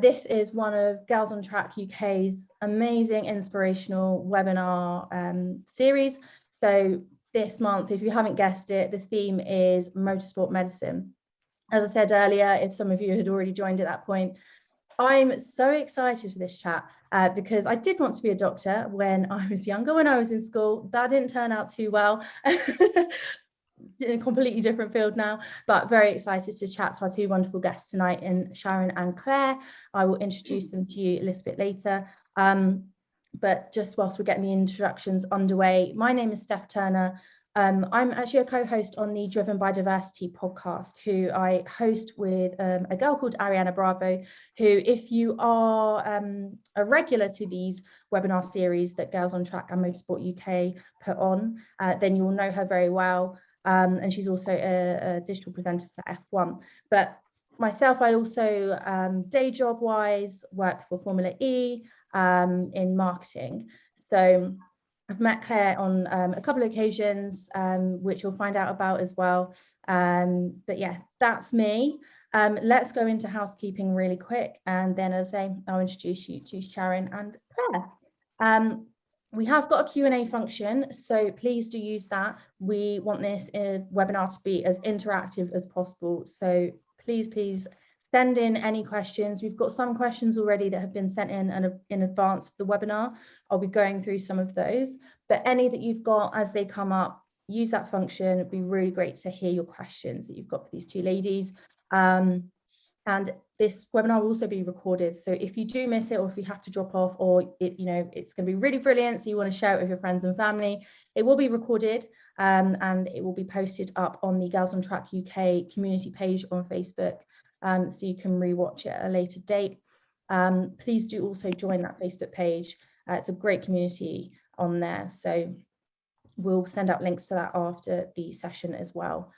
This is one of Girls on Track UK's amazing inspirational webinar series. So this month, if you haven't guessed it, the theme is motorsport medicine. As I said earlier, if some of you had already joined at that point, I'm so excited for this chat because I did want to be a doctor when I was younger, when I was in school. That didn't turn out too well. In a completely different field now, but very excited to chat to our two wonderful guests tonight in Sharon and Claire. I will introduce them to you a little bit later. But just whilst we're getting the introductions underway, my name is Steph Turner. I'm actually a co-host on the Driven by Diversity podcast, who I host with a girl called Ariana Bravo, who, if you are a regular to these webinar series that Girls on Track and Motorsport UK put on, then you'll know her very well. And she's also a digital presenter for F1. But myself, I also, day job wise, work for Formula E in marketing. So I've met Claire on a couple of occasions, which you'll find out about as well. But yeah, that's me. Let's go into housekeeping really quick. And then, as I say, I'll introduce you to Sharon and Claire. We have got a Q&A function, so please do use that. We want this webinar to be as interactive as possible. So please send in any questions. We've got some questions already that have been sent in advance of the webinar. I'll be going through some of those, but any that you've got as they come up, use that function. It'd be really great to hear your questions that you've got for these two ladies. And this webinar will also be recorded. So if you do miss it, or if you have to drop off, or it's going to be really brilliant, so you want to share it with your friends and family, it will be recorded and it will be posted up on the Girls on Track UK community page on Facebook, so you can rewatch it at a later date. Please do also join that Facebook page. It's a great community on there. So we'll send out links to that after the session as well.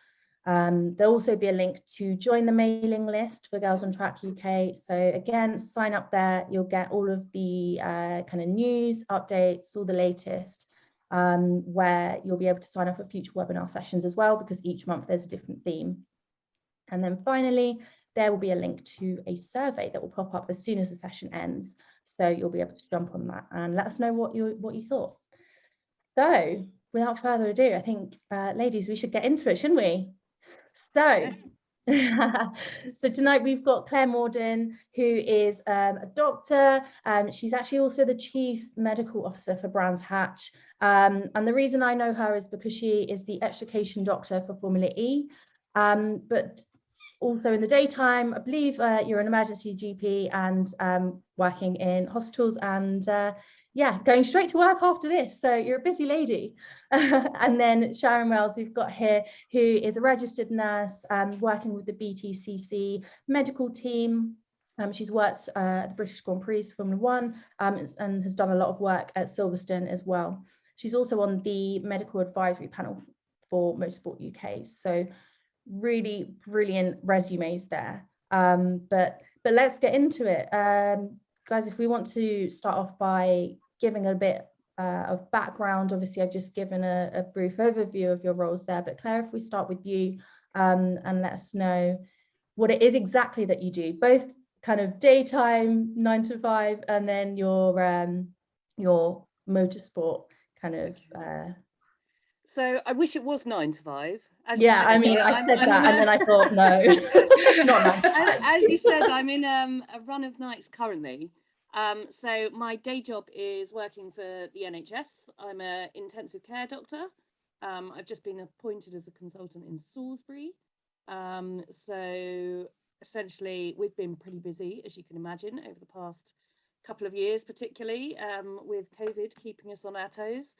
There'll also be a link to join the mailing list for Girls on Track UK. So again, sign up there. You'll get all of the kind of news, updates, all the latest, where you'll be able to sign up for future webinar sessions as well, because each month there's a different theme. And then finally, there will be a link to a survey that will pop up as soon as the session ends. So you'll be able to jump on that and let us know what you thought. So without further ado, I think, ladies, we should get into it, shouldn't we? So, so tonight we've got Clare Morden, who is a doctor. She's actually also the Chief Medical Officer for Brands Hatch. And the reason I know her is because she is the extrication doctor for Formula E. But also in the daytime, I believe you're an emergency GP and working in hospitals and yeah, going straight to work after this. So you're a busy lady. And then Sharon Wells, we've got here, who is a registered nurse working with the BTCC medical team. She's worked at the British Grand Prix Formula 1 and has done a lot of work at Silverstone as well. She's also on the medical advisory panel for Motorsport UK. So really brilliant resumes there. But let's get into it. Guys, if we want to start off by giving a bit of background, obviously I've just given a brief overview of your roles there, but Claire, if we start with you and let us know what it is exactly that you do, both kind of daytime 9 to 5 and then your motorsport kind of So I wish it was 9 to 5. Yeah, I mean, I said that and then I thought, no, not 9 to 5. As you said, I'm in a run of nights currently. So my day job is working for the NHS. I'm an intensive care doctor. I've just been appointed as a consultant in Salisbury. So essentially, we've been pretty busy, as you can imagine, over the past couple of years, particularly with COVID keeping us on our toes.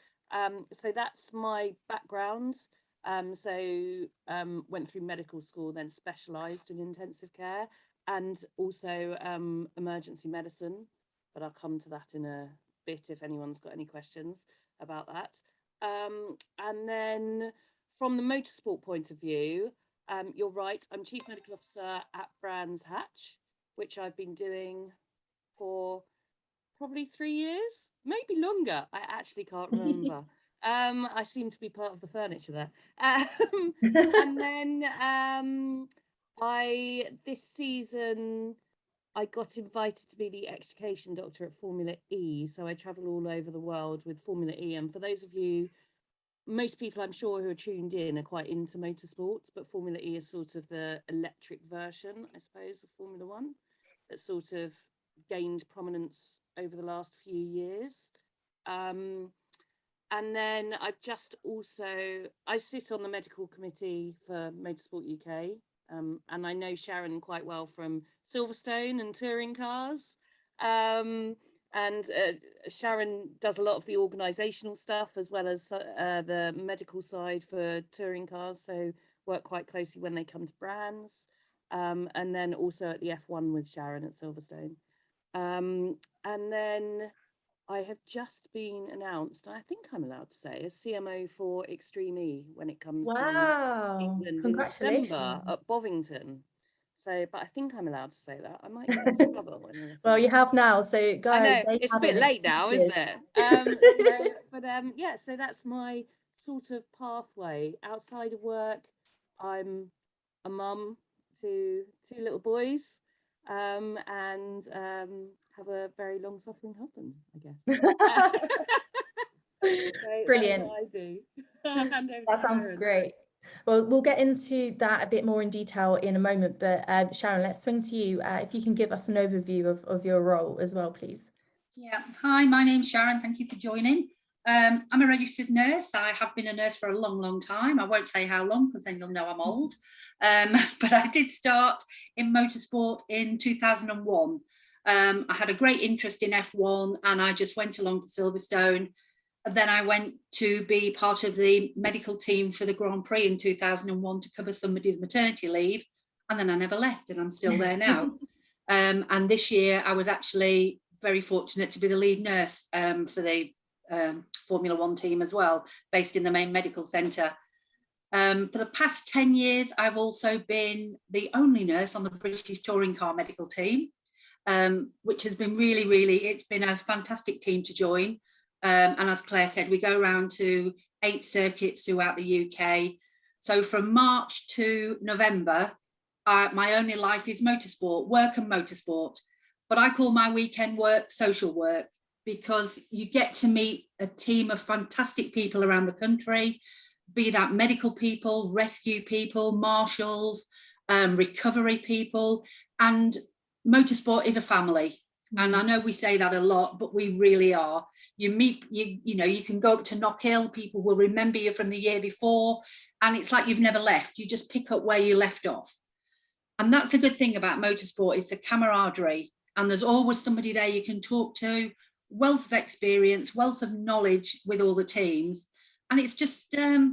So that's my background. Went through medical school, then specialised in intensive care and also emergency medicine. But I'll come to that in a bit if anyone's got any questions about that. And then from the motorsport point of view, you're right, I'm Chief Medical Officer at Brands Hatch, which I've been doing for probably 3 years, maybe longer. I actually can't remember. I seem to be part of the furniture there. And then this season I got invited to be the extrication doctor at Formula E. So I travel all over the world with Formula E. And for those of you, most people I'm sure who are tuned in are quite into motorsports, but Formula E is sort of the electric version, I suppose, of Formula One that sort of gained prominence over the last few years. And then I sit on the medical committee for Motorsport UK. And I know Sharon quite well from Silverstone and touring cars. And Sharon does a lot of the organisational stuff as well as the medical side for touring cars. So work quite closely when they come to brands. And then also at the F1 with Sharon at Silverstone. And then I have just been announced, I think I'm allowed to say, a CMO for Extreme E when it comes to Wow, England in December congratulations. at Bovington. So, but I think I'm allowed to say that. I might get into trouble when you're Well, looking. you have now, so I guys, know they it's a have bit an late now, isn't exclusive. it? Yeah. So that's my sort of pathway. Outside of work, I'm a mum to two little boys, and have a very long-suffering husband, I guess. So that's Brilliant. what I do. Hand over That to sounds Sharon. great. Well, we'll get into that a bit more in detail in a moment, but Sharon, let's swing to you. If you can give us an overview of your role as well, please. Yeah, hi, my name's Sharon. Thank you for joining. I'm a registered nurse. I have been a nurse for a long, long time. I won't say how long because then you'll know I'm old. But I did start in motorsport in 2001. I had a great interest in F1 and I just went along to Silverstone. Then I went to be part of the medical team for the Grand Prix in 2001 to cover somebody's maternity leave. And then I never left and I'm still there now. And this year I was actually very fortunate to be the lead nurse for the Formula One team as well, based in the main medical centre. For the past 10 years, I've also been the only nurse on the British touring car medical team, which has been it's been a fantastic team to join. And as Claire said, we go around to 8 circuits throughout the UK. So from March to November, my only life is motorsport, work and motorsport. But I call my weekend work social work because you get to meet a team of fantastic people around the country, be that medical people, rescue people, marshals, recovery people, and motorsport is a family. And I know we say that a lot, but we really are. You meet, you can go up to Knockhill, people will remember you from the year before, and it's like you've never left. You just pick up where you left off. And that's a good thing about motorsport, it's a camaraderie. And there's always somebody there you can talk to, wealth of experience, wealth of knowledge with all the teams. And it's just a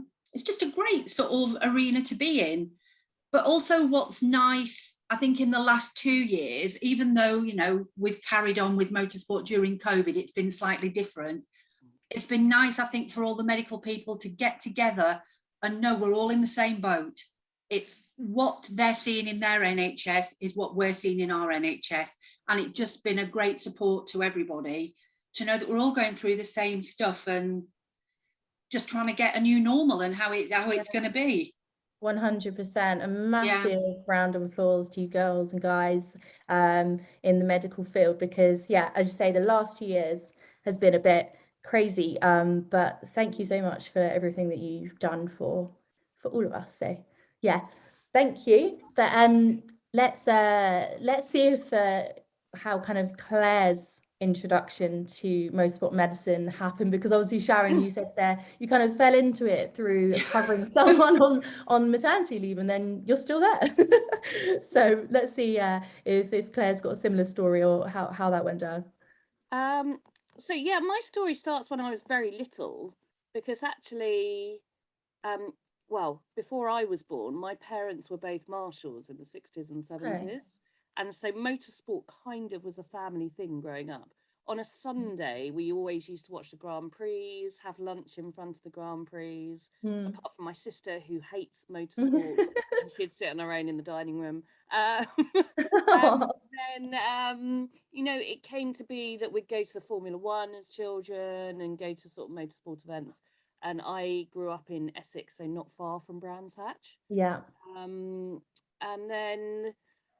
great sort of arena to be in. But also what's nice, I think in the last 2 years, even though, we've carried on with motorsport during COVID, it's been slightly different. It's been nice, I think, for all the medical people to get together and know we're all in the same boat. It's what they're seeing in their NHS is what we're seeing in our NHS. And it's just been a great support to everybody to know that we're all going through the same stuff and just trying to get a new normal and how it's going to be. 100%. A massive round of applause to you girls and guys in the medical field, because as you say, the last 2 years has been a bit crazy, but thank you so much for everything that you've done for all of us. So thank you. But let's see if how kind of Claire's introduction to motorsport medicine happened, because obviously Sharon, you said there you kind of fell into it through covering someone on maternity leave, and then you're still there. So let's see if Claire's got a similar story or how that went down. So my story starts when I was very little, because actually before I was born, my parents were both marshals in the 60s and 70s. Okay. And so motorsport kind of was a family thing growing up. On a Sunday, we always used to watch the Grand Prix, have lunch in front of the Grand Prix, apart from my sister, who hates motorsport, and she'd sit on her own in the dining room. And then, it came to be that we'd go to the Formula One as children and go to sort of motorsport events. And I grew up in Essex, so not far from Brands Hatch. Yeah. And then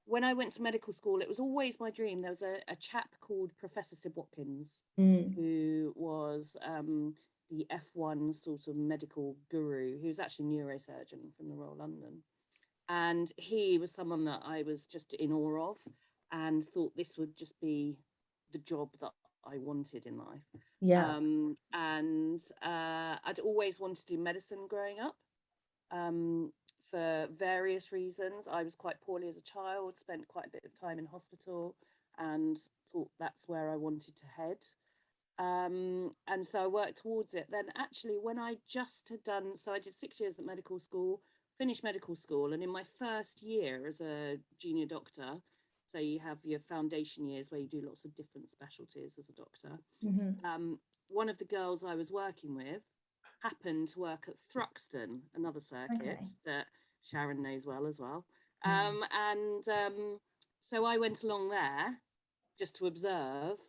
when I went to medical school, it was always my dream. There was a chap called Professor Sid Watkins, who was the F1 sort of medical guru. He was actually a neurosurgeon from the Royal London. And he was someone that I was just in awe of and thought this would just be the job that I wanted in life. Yeah. And I'd always wanted to do medicine growing up. For various reasons. I was quite poorly as a child, spent quite a bit of time in hospital, and thought that's where I wanted to head. And so I worked towards it. Then actually, when I just had done, so I did 6 years at medical school, finished medical school, and in my first year as a junior doctor, so you have your foundation years where you do lots of different specialties as a doctor. One of the girls I was working with happened to work at Thruxton, another circuit that Sharon knows well as well. So I went along there just to observe.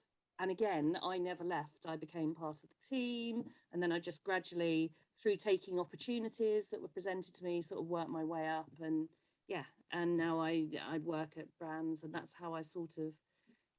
And again, I never left. I became part of the team. And then I just gradually, through taking opportunities that were presented to me, sort of worked my way up. And yeah, and now I work at brands, and that's how I sort of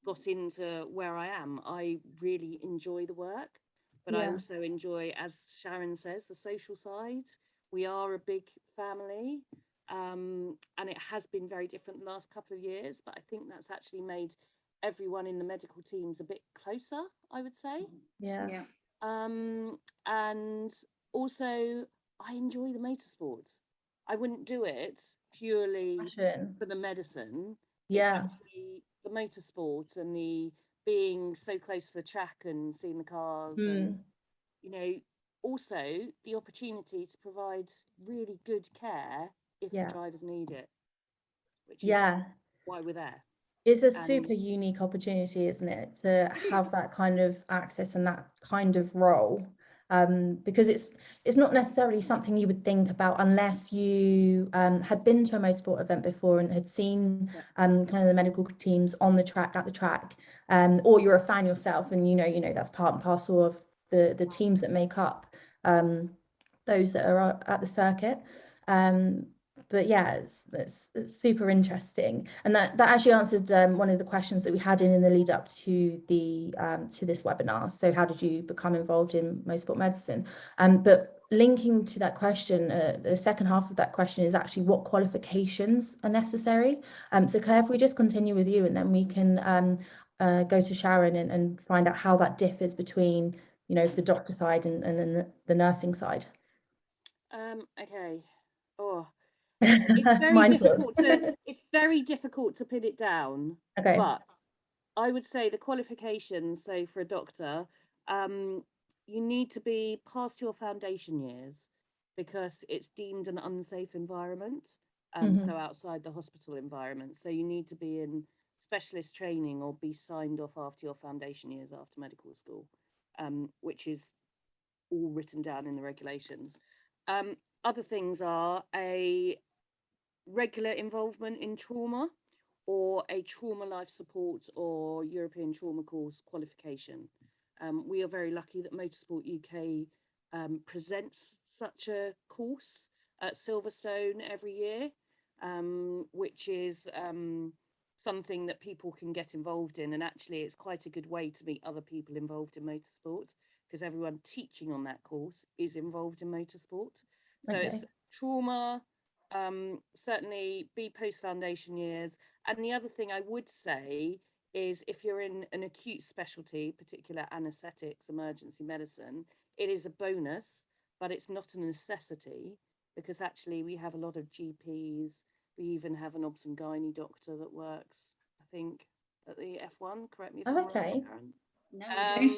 got into where I am. I really enjoy the work. But I also enjoy, as Sharon says, the social side. We are a big family, and it has been very different the last couple of years, but I think that's actually made everyone in the medical teams a bit closer, I would say. Yeah. And also, I enjoy the motorsport. I wouldn't do it purely for the medicine. Yeah. It's actually the motorsport and the being so close to the track and seeing the cars and, you know, also the opportunity to provide really good care if the drivers need it, which is why we're there. It's a super unique opportunity, isn't it, to have that kind of access and that kind of role, because it's not necessarily something you would think about unless you had been to a motorsport event before and had seen kind of the medical teams on the track, at the track, or you're a fan yourself and you know that's part and parcel of the teams that make up those that are at the circuit. But yeah, it's super interesting, and that actually answered one of the questions that we had in the lead up to this webinar. So how did you become involved in motorsport medicine? But linking to that question, the second half of that question is actually what qualifications are necessary. So Claire, if we just continue with you, and then we can go to Sharon and find out how that differs between, you know, the doctor side and then the nursing side. Okay. It's very difficult it's very difficult to pin it down. Okay. But I would say the qualifications, so for a doctor, you need to be past your foundation years because it's deemed an unsafe environment. So outside the hospital environment. So you need to be in specialist training or be signed off after your foundation years after medical school, which is all written down in the regulations. Other things are a regular involvement in trauma or a trauma life support or European trauma course qualification. We are very lucky that Motorsport UK presents such a course at Silverstone every year, which is something that people can get involved in. And actually it's quite a good way to meet other people involved in motorsport because everyone teaching on that course is involved in motorsport. So it's trauma, certainly be post foundation years. And the other thing I would say is if you're in an acute specialty, particular anaesthetics, emergency medicine, it is a bonus, but it's not a necessity because actually we have a lot of GPs. We even have an obs and gynae doctor that works, I think, at the F1, correct me if I'm wrong, Sharon. No,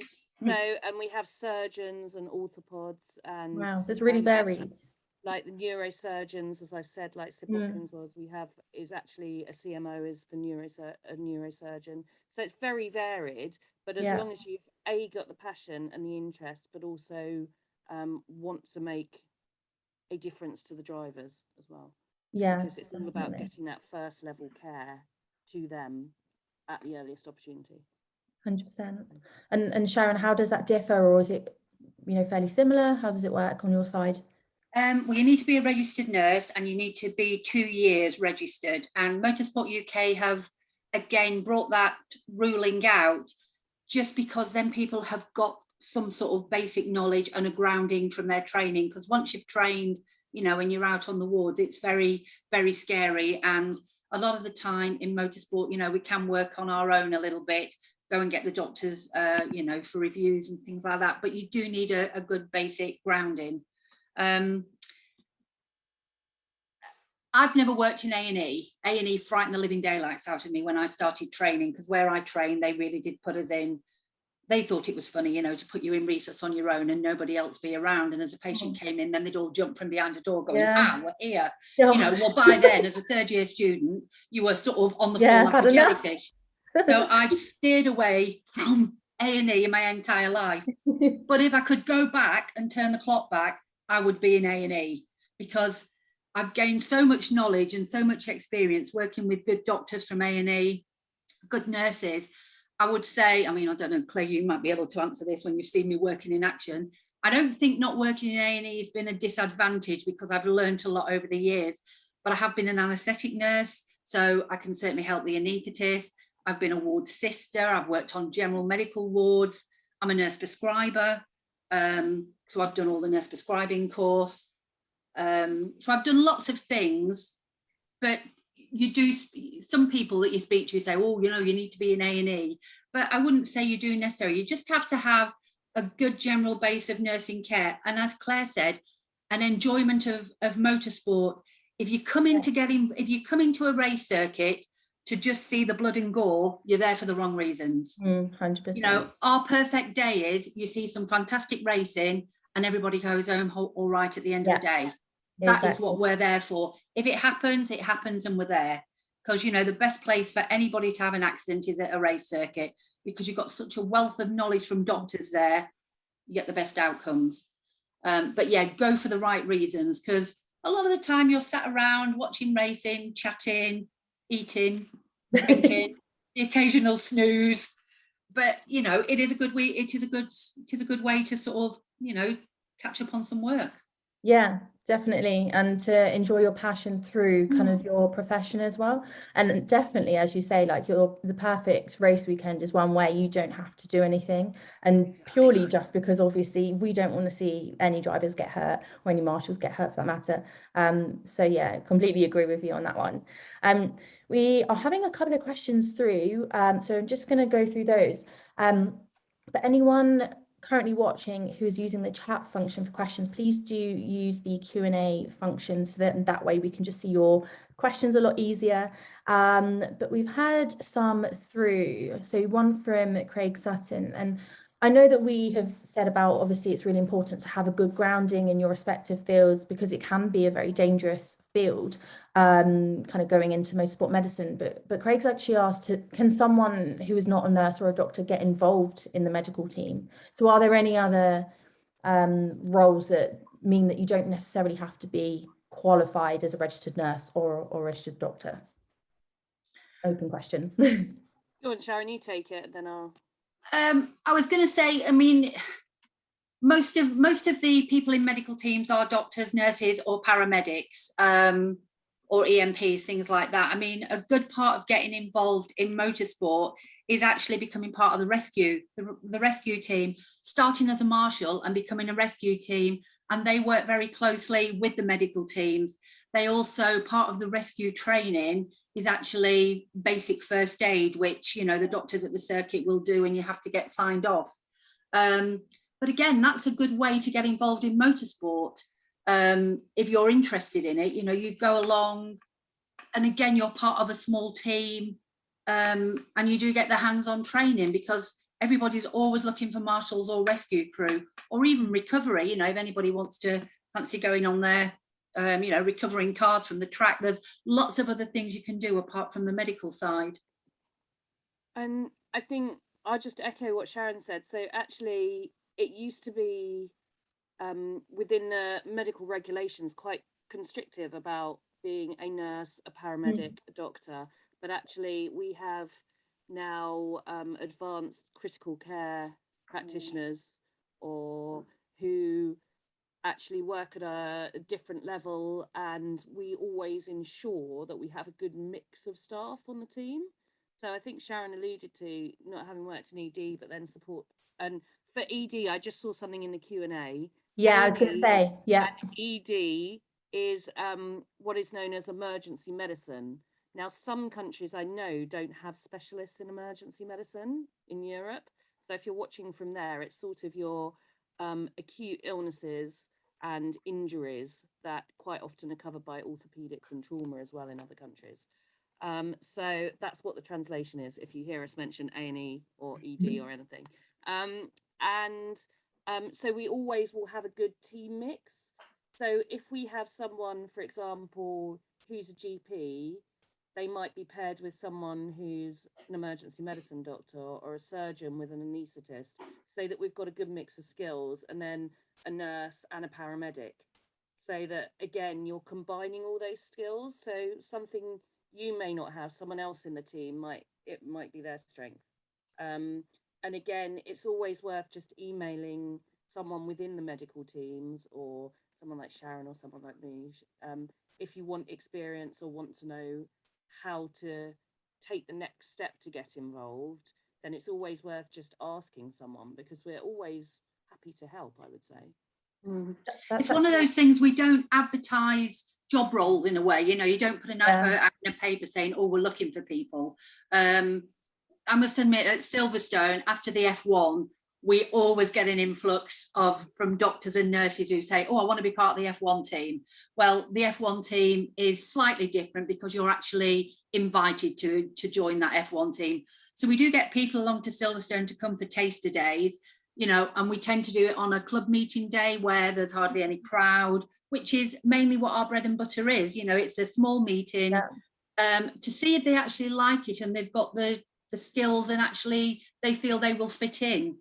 so, and we have surgeons and orthopods and wow, so it's really varied. Like the neurosurgeons, as I said, like Sid Watkins was, is actually a CMO, is the neurosurgeon. So it's very varied, but as long as you've got the passion and the interest, but also want to make a difference to the drivers as well. Yeah, because it's all about getting that first level care to them at the earliest opportunity. 100%. And Sharon, how does that differ, or is it, you know, fairly similar? How does it work on your side? Well, you need to be a registered nurse and you need to be 2 years registered. And Motorsport UK have again brought that ruling out just because then people have got some sort of basic knowledge and a grounding from their training. Because once you've trained, you know, and you're out on the wards, it's very, very scary. And a lot of the time in motorsport, you know, we can work on our own a little bit, go and get the doctors, you know, for reviews and things like that. But you do need a good basic grounding. I've never worked in A&E. A&E frightened the living daylights out of me when I started training, because where I trained, they really did put us in. They thought it was funny, you know, to put you in resus on your own and nobody else be around. And as a patient came in, then they'd all jump from behind a door going, we're here. You know, well, by then, as a third-year student, you were sort of on the floor like a jellyfish. So I've steered away from A&E in my entire life. But if I could go back and turn the clock back, I would be in A&E, because I've gained so much knowledge and so much experience working with good doctors from A&E, good nurses. I would say, I mean, I don't know, Claire, you might be able to answer this when you've seen me working in action. I don't think not working in A&E has been a disadvantage, because I've learned a lot over the years, but I have been an anaesthetic nurse, so I can certainly help the anaesthetist. I've been a ward sister. I've worked on general medical wards. I'm a nurse prescriber. So I've done all the nurse prescribing course. So I've done lots of things, but you do, some people that you speak to say, oh, you know, you need to be in A&E, but I wouldn't say you do necessarily. You just have to have a good general base of nursing care. And as Claire said, an enjoyment of motorsport. If you come in if you come into a race circuit to just see the blood and gore, you're there for the wrong reasons. 100%. You know, our perfect day is you see some fantastic racing and everybody goes home all right at the end of the day. That is what we're there for. If it happens, and we're there. Because, you know, the best place for anybody to have an accident is at a race circuit, because you've got such a wealth of knowledge from doctors there, you get the best outcomes. But yeah, go for the right reasons, because a lot of the time you're sat around watching racing, chatting, eating, drinking, the occasional snooze. But, you know, it is a good way, it is a good way to sort of, you know, catch up on some work. Yeah, definitely. And to enjoy your passion through kind of your profession as well. And definitely, as you say, like the perfect race weekend is one where you don't have to do anything. And purely just because obviously we don't want to see any drivers get hurt or any marshals get hurt for that matter. So yeah, completely agree with you on that one. We are having a couple of questions through. So I'm just going to go through those. But anyone currently watching who is using the chat function for questions, please do use the Q&A function, so that way we can just see your questions a lot easier. But we've had some through. So one from Craig Sutton, and I know that we have said about, obviously it's really important to have a good grounding in your respective fields, because it can be a very dangerous field, kind of going into motorsport medicine. But Craig's actually asked, can someone who is not a nurse or a doctor get involved in the medical team? So are there any other roles that mean that you don't necessarily have to be qualified as a registered nurse or a registered doctor? Open question. Go on, Sharon, you take it, then I'll... I was going to say, I mean, most of the people in medical teams are doctors, nurses, or paramedics, or EMPs, things like that. I mean, a good part of getting involved in motorsport is actually becoming part of the rescue team, starting as a marshal and becoming a rescue team. And they work very closely with the medical teams. They also, part of the rescue training is actually basic first aid, which, you know, the doctors at the circuit will do, and you have to get signed off. But again, that's a good way to get involved in motorsport. If you're interested in it, you know, you go along, and again, you're part of a small team, and you do get the hands-on training, because everybody's always looking for marshals or rescue crew, or even recovery. You know, if anybody wants to fancy going on there, you know, recovering cars from the track, there's lots of other things you can do apart from the medical side. And I think I'll just echo what Sharon said. So actually, it used to be within the medical regulations quite constrictive about being a nurse, a paramedic, a doctor. But actually, we have now advanced critical care practitioners, or who actually work at a different level, and we always ensure that we have a good mix of staff on the team. So I think Sharon alluded to not having worked in ED, but then support. And for ED, I just saw something in the Q&A. Yeah, I was going to say, yeah. ED is what is known as emergency medicine. Now, some countries I know don't have specialists in emergency medicine in Europe. So if you're watching from there, it's sort of your acute illnesses and injuries that quite often are covered by orthopedics and trauma as well in other countries. So that's what the translation is if you hear us mention A&E or ED or anything. So we always will have a good team mix. So if we have someone, for example, who's a GP, they might be paired with someone who's an emergency medicine doctor or a surgeon with an anaesthetist, so that we've got a good mix of skills, and then a nurse and a paramedic, so that, again, you're combining all those skills. So something you may not have, someone else in the team might be their strength. And again, it's always worth just emailing someone within the medical teams, or someone like Sharon or someone like me, if you want experience or want to know how to take the next step to get involved, then it's always worth just asking someone, because we're always happy to help, I would say. It's one of those things, we don't advertise job roles in a way, you know, you don't put an advert out in a paper saying, oh, we're looking for people. I must admit, at Silverstone, after the F1, we always get an influx from doctors and nurses who say, oh, I want to be part of the F1 team. Well, the F1 team is slightly different because you're actually invited to join that F1 team. So we do get people along to Silverstone to come for taster days, you know, and we tend to do it on a club meeting day where there's hardly any crowd, which is mainly what our bread and butter is. You know, it's a small meeting to see if they actually like it and they've got the skills and actually they feel they will fit in.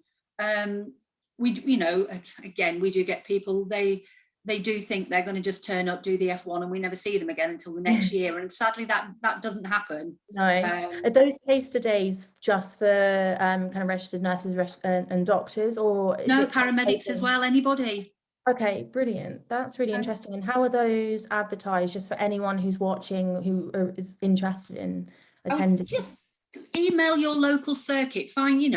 We, you know, again, we do get people, they do think they're going to just turn up, do the F1, and we never see them again until the next year. And sadly, that doesn't happen. No. Are those taster days just for kind of registered nurses and doctors, or no, paramedics as well, anybody? Okay, brilliant. That's really interesting. And how are those advertised, just for anyone who's watching who is interested in attending? Just email your local circuit, find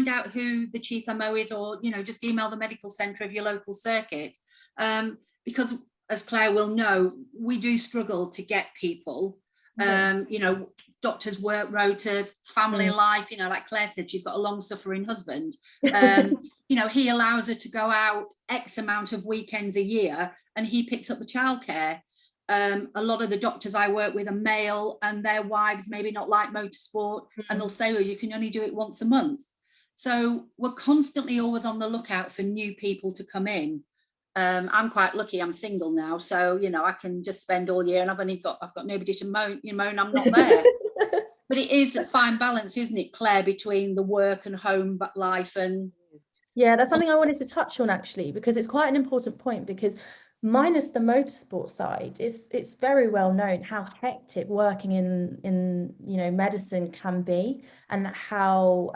out who the chief MO is, or, you know, just email the medical centre of your local circuit, because, as Claire will know, we do struggle to get people. You know, doctors' work rotas, family life, you know, like Claire said, she's got a long-suffering husband. You know, he allows her to go out X amount of weekends a year, and he picks up the childcare. A lot of the doctors I work with are male, and their wives maybe not like motorsport, and they'll say, oh, you can only do it once a month. So we're constantly always on the lookout for new people to come in. I'm quite lucky, I'm single now, so, you know, I can just spend all year, and I've got nobody to moan, I'm not there. But it is a fine balance, isn't it, Claire, between the work and home life? And yeah, that's something I wanted to touch on, actually, because it's quite an important point, because minus the motorsport side, it's very well known how hectic working in you know, medicine can be, and how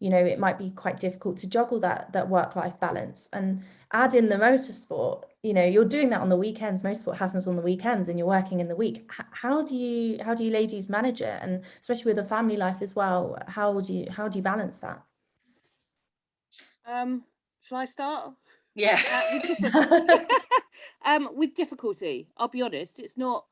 you know, it might be quite difficult to juggle that work-life balance. And add in the motorsport, you know, you're doing that on the weekends. Motorsport happens on the weekends, and you're working in the week. How do you ladies manage it, and especially with a family life as well? How do you balance that? Shall I start? Yeah. With difficulty, I'll be honest, it's not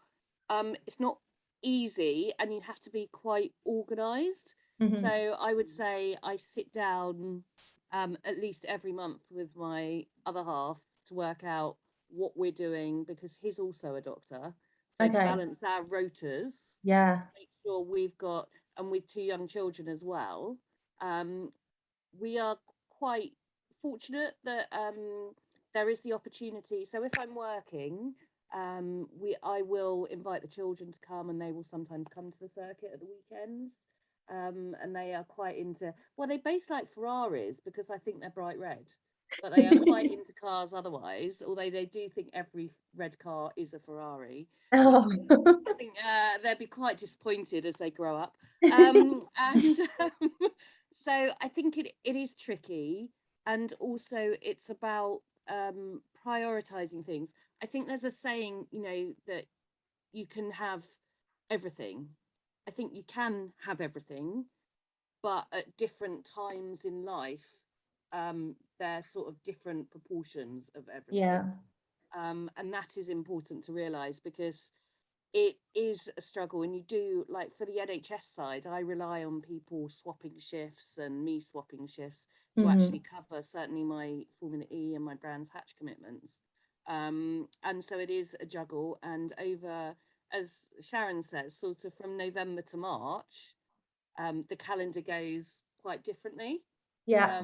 easy, and you have to be quite organised. So I would say I sit down at least every month with my other half to work out what we're doing, because he's also a doctor. So to balance our rotas, make sure we've got, and with 2 young children as well, we are quite fortunate that there is the opportunity. So if I'm working, I will invite the children to come, and they will sometimes come to the circuit at the weekends. And they are quite into, well, they both like Ferraris because I think they're bright red, but they are quite into cars otherwise, although they do think every red car is a Ferrari. I think they'll be quite disappointed as they grow up. So I think it is tricky, and also it's about prioritizing things. I think there's a saying, you know, that you can have everything. I think you can have everything, but at different times in life, they're sort of different proportions of everything. Yeah. And that is important to realize, because it is a struggle. And you do, like for the NHS side, I rely on people swapping shifts and me swapping shifts to actually cover certainly my Formula E and my Brands Hatch commitments. And so it is a juggle. And over, as Sharon says, sort of from November to March, the calendar goes quite differently. Yeah.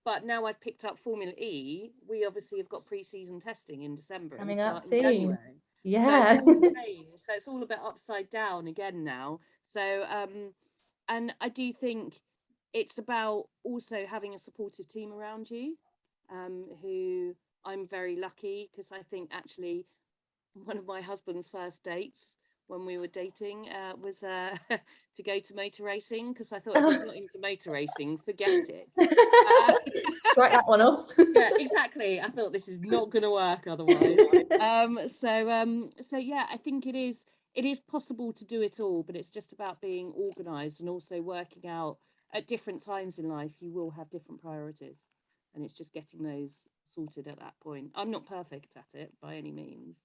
But now I've picked up Formula E, we obviously have got pre-season testing in December Coming and up starting soon. January. Yeah. So it's all a bit upside down again now. So and I do think it's about also having a supportive team around you, who I'm very lucky, because I think actually one of my husband's first dates when we were dating was to go to motor racing, because I thought if he's not into motor racing, forget it. Strike that one off. Yeah, exactly. I thought this is not going to work otherwise. So yeah, I think it is possible to do it all, but it's just about being organised and also working out at different times in life. You will have different priorities, and it's just getting those sorted at that point. I'm not perfect at it by any means.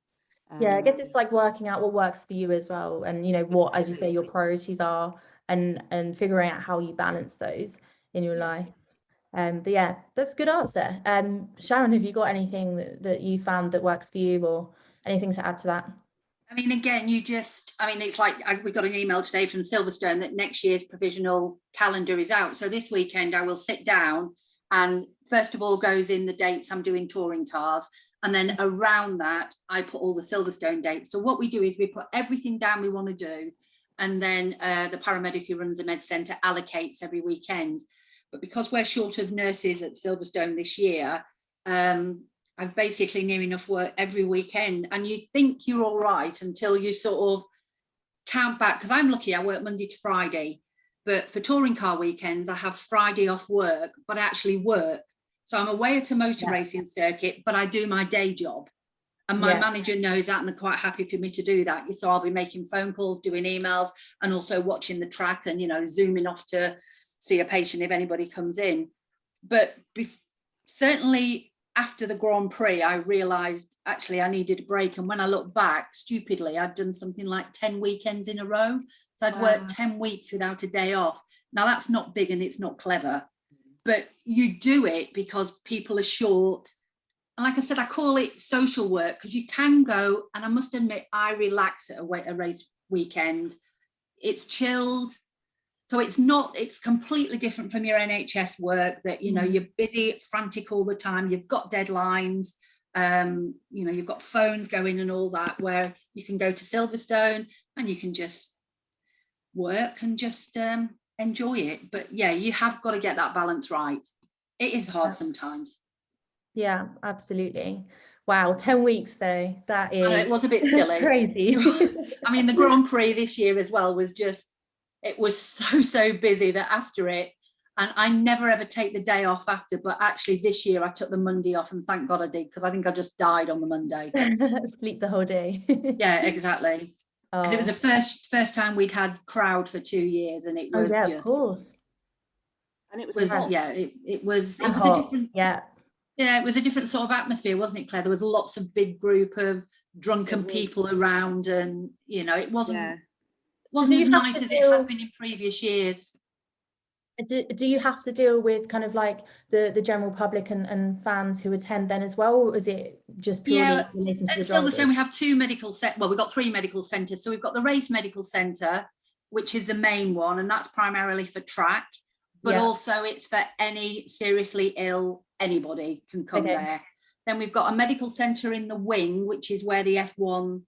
Yeah, I guess it's like working out what works for you as well, and you know what, as you say, your priorities are, and figuring out how you balance those in your life. But yeah, that's a good answer. Sharon, have you got anything that you found that works for you, or anything to add to that? I mean, again, it's like we got an email today from Silverstone that next year's provisional calendar is out. So this weekend I will sit down, and first of all goes in the dates I'm doing touring cars. And then around that, I put all the Silverstone dates. So what we do is we put everything down we want to do. And then the paramedic who runs the med centre allocates every weekend. But because we're short of nurses at Silverstone this year, I've basically near enough work every weekend. And you think you're all right until you sort of count back. Because I'm lucky, I work Monday to Friday. But for touring car weekends, I have Friday off work, but I actually work. So I'm away at a motor racing circuit, but I do my day job. And my manager knows that, and they're quite happy for me to do that. So I'll be making phone calls, doing emails, and also watching the track and, you know, zooming off to see a patient if anybody comes in. But certainly after the Grand Prix, I realised actually I needed a break. And when I look back, stupidly, I'd done something like 10 weekends in a row. So I'd worked 10 weeks without a day off. Now that's not big and it's not clever, but you do it because people are short. And like I said, I call it social work, because you can go, and I must admit, I relax at a race weekend. It's chilled. So it's completely different from your NHS work that, you know, you're busy, frantic all the time. You've got deadlines, you know, you've got phones going and all that, where you can go to Silverstone and you can just work and just enjoy it. But yeah, you have got to get that balance right. It is hard sometimes. Yeah, absolutely. Wow, 10 weeks though, that is, it was a bit silly. Crazy. I mean, the Grand Prix this year as well was just, it was so busy that after it, and I never ever take the day off after, but actually this year I took the Monday off, and thank God I did, because I think I just died on the Monday. Sleep the whole day. Yeah, exactly. Because it was the first time we'd had crowd for 2 years, and it was of just, course. And it was hot. Yeah, it was a different, it was a different sort of atmosphere, wasn't it, Claire? There was lots of big group of drunken people around, and you know, it wasn't as nice as it has been in previous years. Do you have to deal with kind of like the general public and fans who attend then as well, or is it just purely related to the drivers? At Silverstone we have we've got 3 medical centres. So we've got the race medical centre, which is the main one, and that's primarily for track, but also it's for any seriously ill, anybody can come there. Then we've got a medical centre in the wing, which is where the F1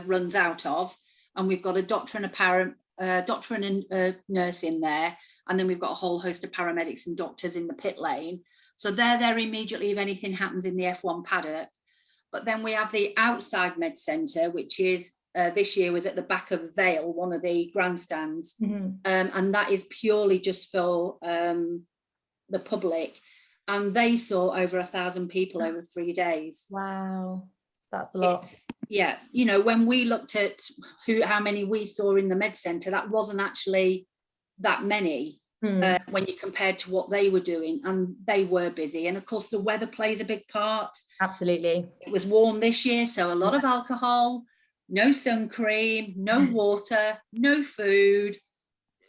runs out of, and we've got a doctor and a nurse in there. And then we've got a whole host of paramedics and doctors in the pit lane. So they're there immediately if anything happens in the F1 paddock. But then we have the outside med centre, which is this year was at the back of Vale, one of the grandstands. And that is purely just for the public. and they saw over 1,000 people over 3 days. Wow, that's a lot. Yeah, you know, when we looked at how many we saw in the med centre, that wasn't actually that many when you compared to what they were doing, and they were busy. And of course, the weather plays a big part. Absolutely. It was warm this year, so a lot of alcohol, no sun cream, no water, no food.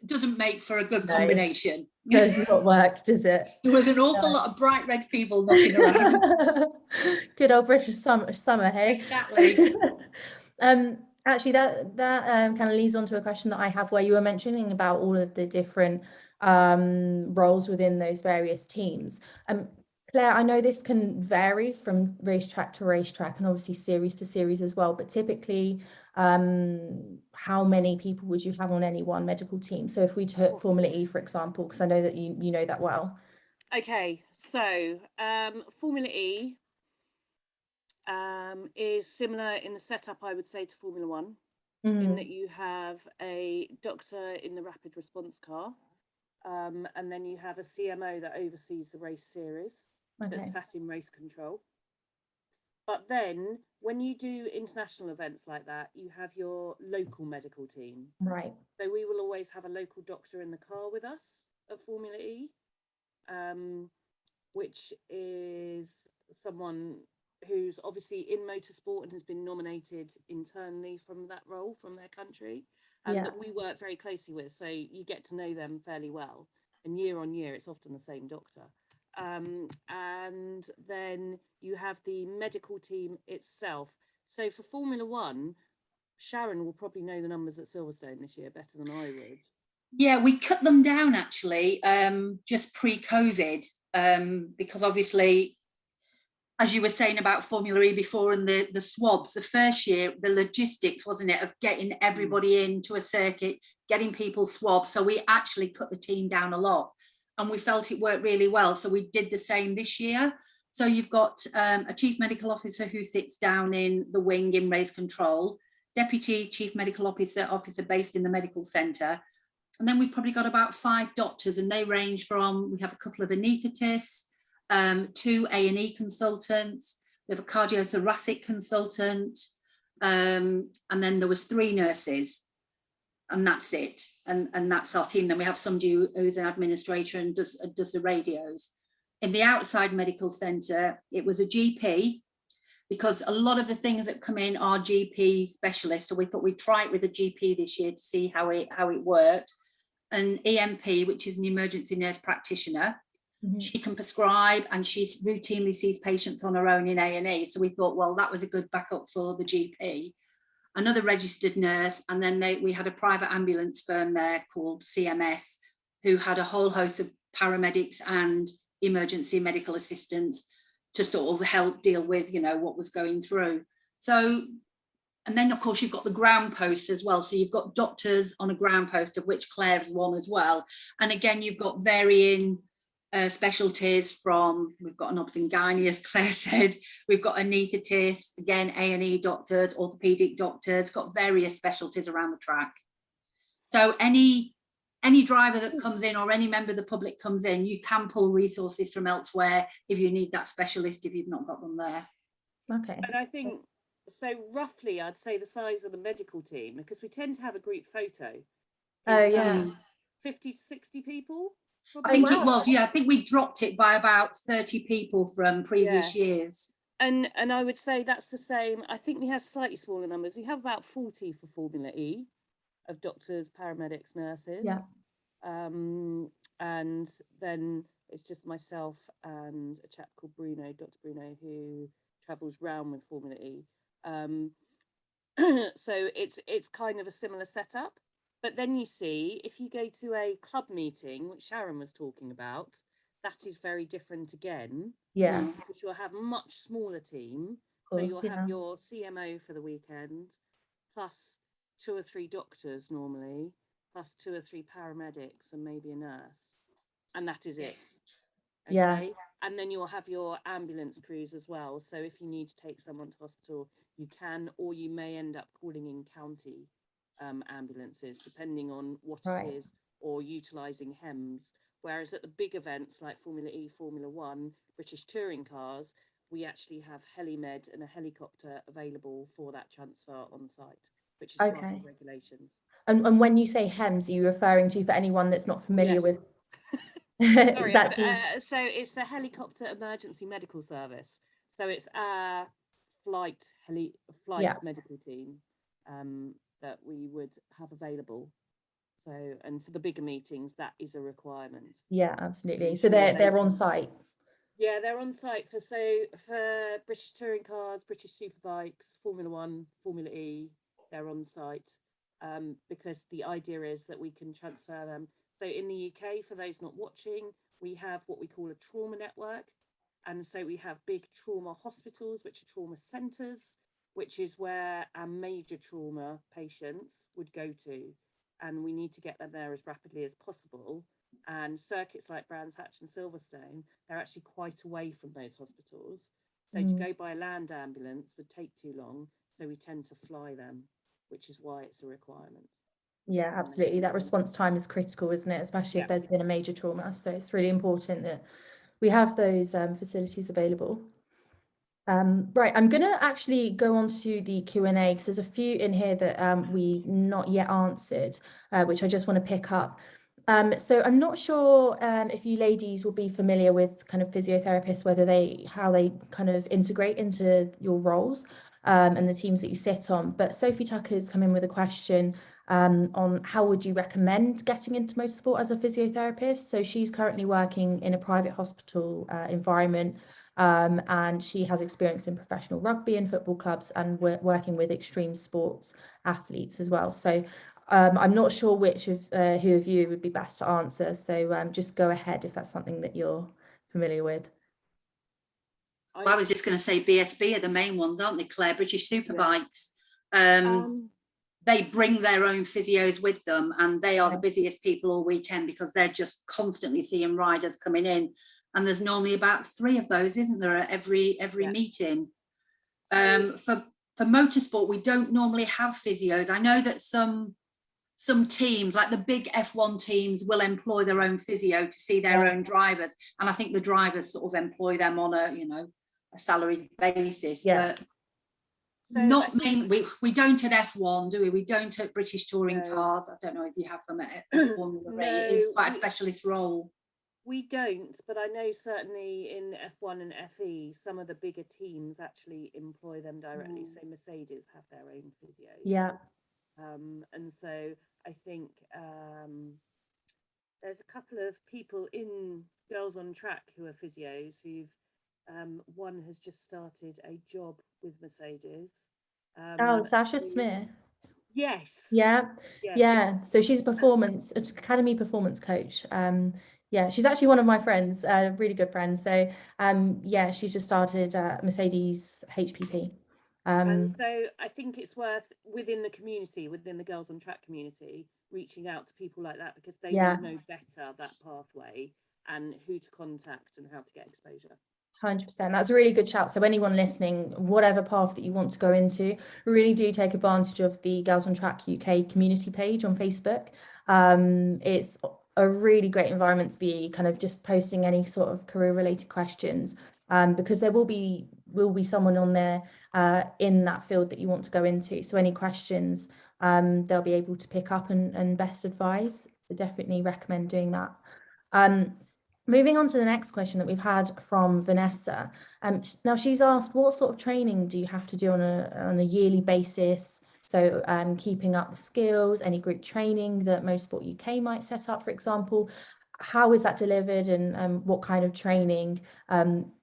Doesn't make for a good combination. Does not work, does it? There was an awful lot of bright red people knocking around. Good old British summer, hey? Exactly. Actually, that kind of leads on to a question that I have, where you were mentioning about all of the different roles within those various teams. Claire, I know this can vary from racetrack to racetrack and obviously series to series as well, but typically, how many people would you have on any one medical team? So if we took Formula E, for example, because I know that you know that well. Okay, so Formula E is similar in the setup, I would say, to Formula One, in that you have a doctor in the rapid response car, and then you have a CMO that oversees the race series. So it's sat in race control. But then when you do international events like that, you have your local medical team. Right. So we will always have a local doctor in the car with us at Formula E, which is someone who's obviously in motorsport and has been nominated internally from that role from their country, and that we work very closely with. So you get to know them fairly well. And year on year, it's often the same doctor. And then you have the medical team itself. So for Formula One, Sharon will probably know the numbers at Silverstone this year better than I would. Yeah, we cut them down actually, just pre-COVID, because obviously, as you were saying about Formula E before and the swabs, the first year, the logistics, wasn't it, of getting everybody into a circuit, getting people swabbed. So we actually cut the team down a lot. And we felt it worked really well. So we did the same this year. So you've got a chief medical officer who sits down in the wing in race control, deputy chief medical officer based in the medical centre. And then we've probably got about 5 doctors, and they range from, we have a couple of anaesthetists, 2 A&E consultants, we have a cardiothoracic consultant, and then there was 3 nurses. And that's it, and that's our team. Then we have somebody who's an administrator and does the radios. In the outside medical centre, it was a GP, because a lot of the things that come in are GP specialists. So we thought we'd try it with a GP this year to see how it worked. An EMP, which is an emergency nurse practitioner, she can prescribe, and she routinely sees patients on her own in A&E. So we thought, well, that was a good backup for the GP. Another registered nurse, and then we had a private ambulance firm there called CMS, who had a whole host of paramedics and emergency medical assistants to sort of help deal with, you know, what was going through. So, and then of course you've got the ground posts as well. So you've got doctors on a ground post, of which Claire is one as well. And again, you've got varying specialties from, we've got an obs and gynae, as Claire said, we've got anaesthetists, again, A&E doctors, orthopaedic doctors, got various specialties around the track. So any driver that comes in, or any member of the public comes in, you can pull resources from elsewhere if you need that specialist, if you've not got them there. Okay. And I think, so roughly, I'd say the size of the medical team, because we tend to have a group photo. Oh, yeah. 50 to 60 people? I think it was, yeah. I think we dropped it by about 30 people from previous years. And I would say that's the same. I think we have slightly smaller numbers. We have about 40 for Formula E, of doctors, paramedics, nurses. Yeah. And then it's just myself and a chap called Bruno, Dr. Bruno, who travels round with Formula E. So it's kind of a similar setup. But then you see, if you go to a club meeting, which Sharon was talking about, that is very different again. Yeah. Because you'll have a much smaller team. So you'll have your CMO for the weekend, plus 2 or 3 doctors normally, plus 2 or 3 paramedics and maybe a nurse. And that is it. Okay? Yeah. And then you'll have your ambulance crews as well. So if you need to take someone to hospital, you can, or you may end up calling in county ambulances, depending on what it is or utilising HEMS. Whereas at the big events like Formula E, Formula 1, British touring cars, we actually have HeliMed and a helicopter available for that transfer on site, which is part of regulations. And when you say HEMS, are you referring to, for anyone that's not familiar with? Sorry, Exactly. So it's the Helicopter Emergency Medical Service. So it's our flight medical team that we would have available. So, and for the bigger meetings, that is a requirement. Yeah, absolutely. So they're on site. Yeah, they're on site for British touring cars, British superbikes, Formula 1, Formula E. They're on site because the idea is that we can transfer them. So in the UK, for those not watching, we have what we call a trauma network. And so we have big trauma hospitals, which are trauma centres, which is where our major trauma patients would go to. And we need to get them there as rapidly as possible. And circuits like Brands Hatch and Silverstone, they're actually quite away from those hospitals. So to go by land ambulance would take too long. So we tend to fly them, which is why it's a requirement. Yeah, absolutely. That response time is critical, isn't it? Especially if there's been a major trauma. So it's really important that we have those facilities available. Right, I'm going to actually go on to the Q&A because there's a few in here that we've not yet answered, which I just want to pick up. So I'm not sure if you ladies will be familiar with kind of physiotherapists, how they kind of integrate into your roles and the teams that you sit on. But Sophie Tucker's come in with a question on how would you recommend getting into motorsport as a physiotherapist. So she's currently working in a private hospital environment, and she has experience in professional rugby and football clubs and working with extreme sports athletes as well. So I'm not sure which of who of you would be best to answer. So just go ahead if that's something that you're familiar with. Well, I was just going to say BSB are the main ones, aren't they, Claire? British Superbikes. They bring their own physios with them, and they are the busiest people all weekend because they're just constantly seeing riders coming in. And there's normally about 3 of those, isn't there, at every meeting? For motorsport, we don't normally have physios. I know that some teams, like the big F1 teams, will employ their own physio to see their own drivers, and I think the drivers sort of employ them on a salaried basis. But not mainly. We don't at F1, do we? We don't at British touring cars. I don't know if you have them at Formula E. It is quite a specialist role. We don't, but I know certainly in F1 and FE, some of the bigger teams actually employ them directly. So Mercedes have their own physios. Yeah. And so I think there's a couple of people in Girls on Track who are physios who've one has just started a job with Mercedes. Sasha Smith. Yes. Yeah. So she's a academy performance coach. Yeah, she's actually one of my friends, really good friends. So yeah, she's just started Mercedes HPP. And so I think it's worth within the community, within the Girls on Track community, reaching out to people like that because they will know better that pathway and who to contact and how to get exposure. 100%. That's a really good shout. So anyone listening, whatever path that you want to go into, really do take advantage of the Girls on Track UK community page on Facebook. It's a really great environment to be kind of just posting any sort of career related questions, because there will be someone on there in that field that you want to go into. So any questions they'll be able to pick up and best advise. So definitely recommend doing that. Moving on to the next question that we've had from Vanessa. Now she's asked, what sort of training do you have to do on a yearly basis? So keeping up the skills, any group training that Motorsport UK might set up, for example. How is that delivered, and what kind of training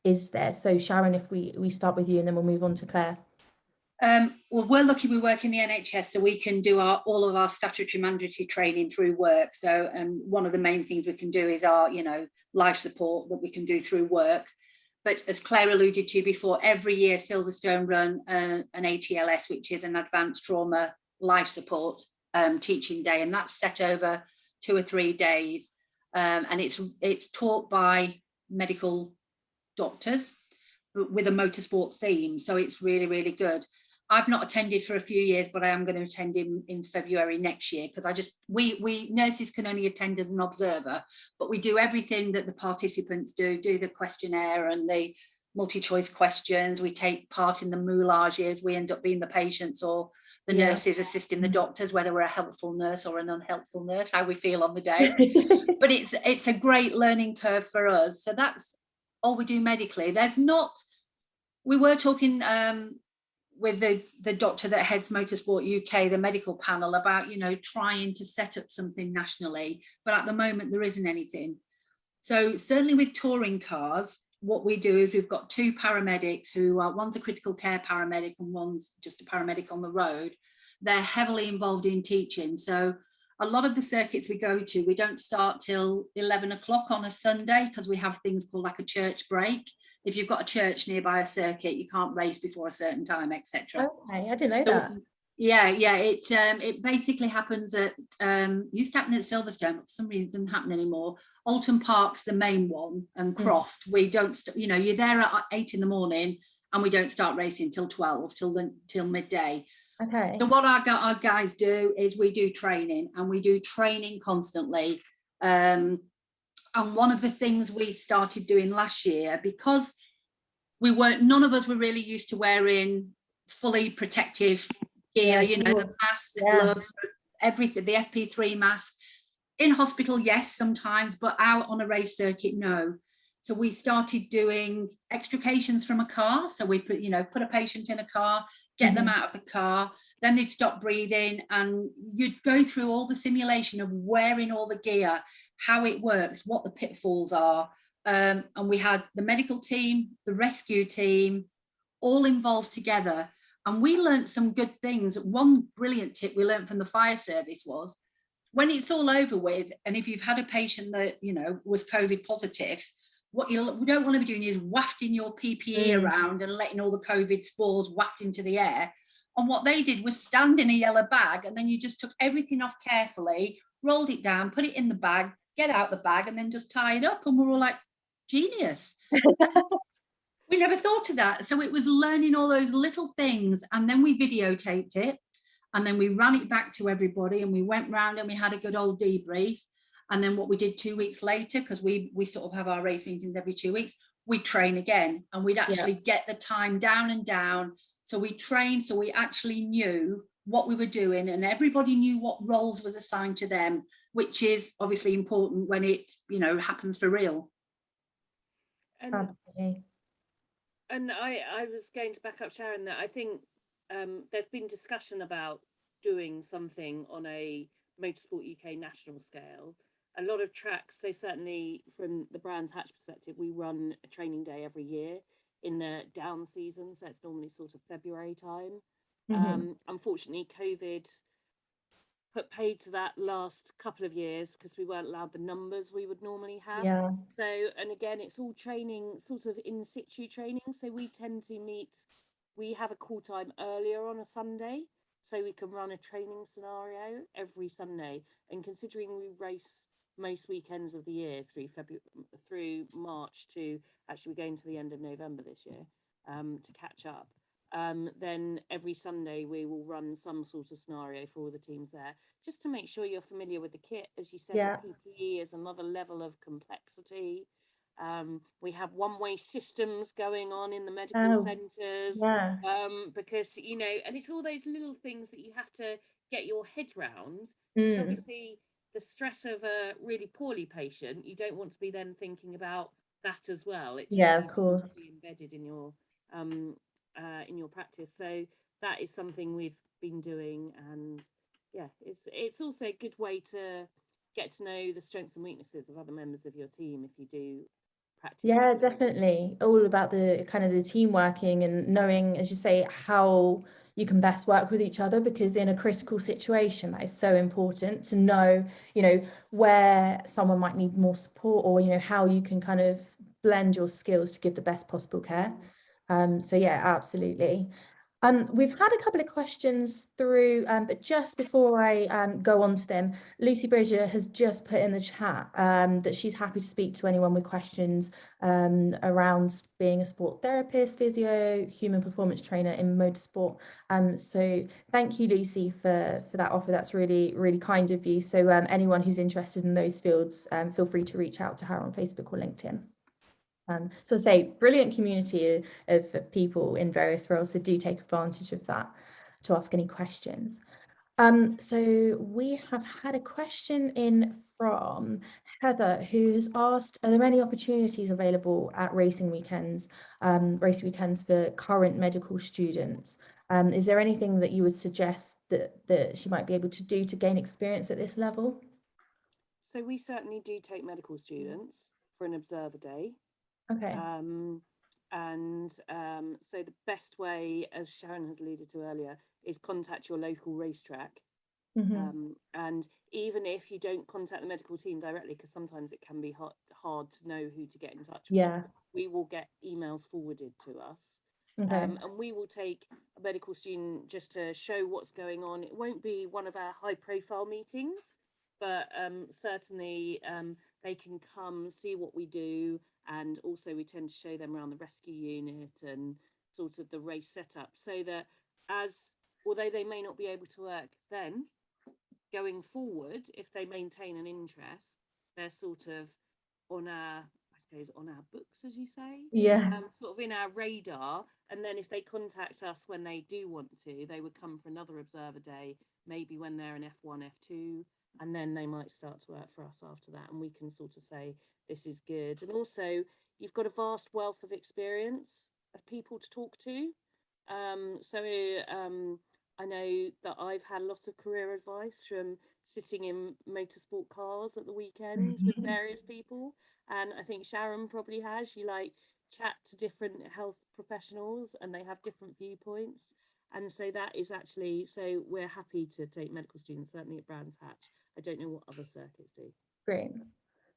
is there? So Sharon, if we start with you and then we'll move on to Claire. Well, we're lucky we work in the NHS, so we can do all of our statutory mandatory training through work. So one of the main things we can do is our life support that we can do through work. But as Claire alluded to before, every year Silverstone run an ATLS, which is an advanced trauma life support teaching day, and that's set over 2 or 3 days, and it's taught by medical doctors with a motorsport theme, so it's really, really good. I've not attended for a few years, but I am going to attend in February next year, because we nurses can only attend as an observer, but we do everything that the participants do the questionnaire and the multi-choice questions. We take part in the moulages. We end up being the patients or the nurses assisting the doctors, whether we're a helpful nurse or an unhelpful nurse, how we feel on the day. But it's a great learning curve for us. So that's all we do medically. We were talking with the doctor that heads Motorsport UK, the medical panel, about, you know, trying to set up something nationally, but at the moment there isn't anything. So certainly with touring cars, what we do is we've got 2 paramedics who are, one's a critical care paramedic and one's just a paramedic on the road. They're heavily involved in teaching. So a lot of the circuits we go to, we don't start till 11 o'clock on a Sunday, because we have things called like a church break. If you've got a church nearby a circuit, you can't race before a certain time, etc. Okay, I didn't know that. Yeah, it basically happens at used to happen at Silverstone, but for some reason it doesn't happen anymore. Alton Park's the main one, and Croft. We don't, you know, you're there at 8 in the morning, and we don't start racing till 12, till midday. Okay. So what our guys do is we do training, and we do training constantly. And one of the things we started doing last year, because none of us were really used to wearing fully protective gear, you know, the masks, the gloves, everything, the FP3 mask. In hospital, yes, sometimes, but out on a race circuit, no. So we started doing extrications from a car. So we put a patient in a car, get them out of the car, then they'd stop breathing, and you'd go through all the simulation of wearing all the gear, how it works, what the pitfalls are. And we had the medical team, the rescue team, all involved together. And we learned some good things. One brilliant tip we learned from the fire service was, when it's all over with, and if you've had a patient that, you know, was COVID positive, what you don't want to be doing is wafting your PPE around and letting all the COVID spores waft into the air. And what they did was stand in a yellow bag, and then you just took everything off carefully, rolled it down, put it in the bag, get out the bag, and then just tie it up. And we're all like, genius. We never thought of that. So it was learning all those little things, and then we videotaped it, and then we ran it back to everybody, and we went round and we had a good old debrief. And then what we did 2 weeks later, because we sort of have our race meetings every 2 weeks, we'd train again, and we'd actually get the time down and down. So we trained, so we actually knew what we were doing, and everybody knew what roles was assigned to them, which is obviously important when it, you know, happens for real. Absolutely. And I was going to back up Sharon, that I think there's been discussion about doing something on a Motorsport UK national scale. A lot of tracks, so certainly from the Brands Hatch perspective, we run a training day every year in the down season, so it's normally sort of February time. Unfortunately, COVID put paid to that last couple of years, because we weren't allowed the numbers we would normally have. So, and again, it's all training, sort of in situ training. So we tend to we have a call time earlier on a Sunday, so we can run a training scenario every Sunday. And considering we race most weekends of the year through March to, actually we're going to the end of November this year, to catch up. Then every Sunday we will run some sort of scenario for all the teams there, just to make sure you're familiar with the kit. As you said, the PPE is another level of complexity. We have one-way systems going on in the medical centres, because, you know, and it's all those little things that you have to get your head round. So obviously the stress of a really poorly patient, you don't want to be then thinking about that as well. It just of course, to be embedded in your practice. So that is something we've been doing, and it's also a good way to get to know the strengths and weaknesses of other members of your team if you do practice. Definitely. All about the kind of the team working and knowing, as you say, how you can best work with each other, because in a critical situation that is so important to know, you know, where someone might need more support, or, you know, how you can kind of blend your skills to give the best possible care. So yeah, absolutely. We've had a couple of questions through, but just before I go on to them, Lucy Bridger has just put in the chat that she's happy to speak to anyone with questions around being a sport therapist, physio, human performance trainer in motorsport. So thank you, Lucy, for that offer. That's really, really kind of you. So anyone who's interested in those fields, feel free to reach out to her on Facebook or LinkedIn. So say brilliant community of people in various roles, so do take advantage of that to ask any questions. So we have had a question in from Heather, who's asked, are there any opportunities available at racing weekends for current medical students? Is there anything that you would suggest that she might be able to do to gain experience at this level? So we certainly do take medical students for an observer day. Okay. So the best way, as Sharon has alluded to earlier, is contact your local racetrack. And even if you don't contact the medical team directly, because sometimes it can be hard to know who to get in touch with, we will get emails forwarded to us. And we will take a medical student just to show what's going on. It won't be one of our high profile meetings, but certainly they can come see what we do. And also we tend to show them around the rescue unit and sort of the race setup, so that although they may not be able to work then, going forward, if they maintain an interest, they're sort of on our books, as you say, sort of in our radar. And then if they contact us when they do want to, they would come for another observer day, maybe when they're in F1, F2, and then they might start to work for us after that, and we can sort of say this is good. And also you've got a vast wealth of experience of people to talk to. I know that I've had a lot of career advice from sitting in motorsport cars at the weekend with various people, and I think Sharon probably has. You chat to different health professionals and they have different viewpoints, and so that is actually, so we're happy to take medical students, certainly at Brands Hatch. I don't know what other circuits do. Great.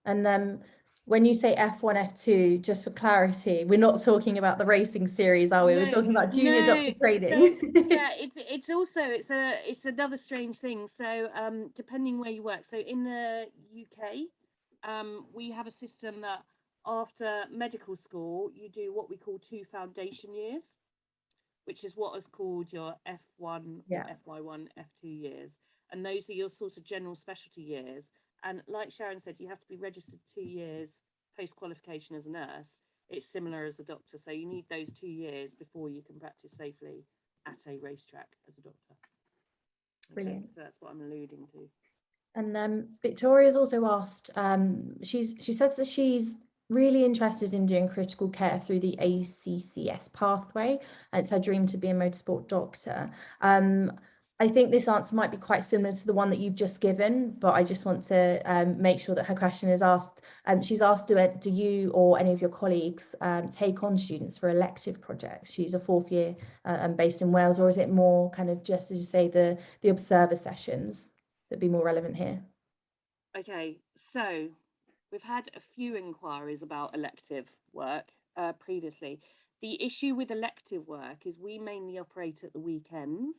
And when you say F1, F2, just for clarity, we're not talking about the racing series, are we? We're talking about junior doctor training. So, yeah, it's another strange thing. So depending where you work, so in the UK, we have a system that after medical school, you do what we call 2 foundation years, which is what is called your F1 or FY1, F2 years. And those are your sort of general specialty years. And like Sharon said, you have to be registered 2 years post-qualification as a nurse. It's similar as a doctor. So you need those 2 years before you can practice safely at a racetrack as a doctor. Brilliant. So that's what I'm alluding to. And Victoria's also asked, she says that she's really interested in doing critical care through the ACCS pathway. It's her dream to be a motorsport doctor. I think this answer might be quite similar to the one that you've just given, but I just want to make sure that her question is asked. She's asked, do you or any of your colleagues take on students for elective projects? She's a 4th year and based in Wales, or is it more kind of just, as you say, the observer sessions that'd be more relevant here? Okay, so we've had a few inquiries about elective work previously. The issue with elective work is we mainly operate at the weekends,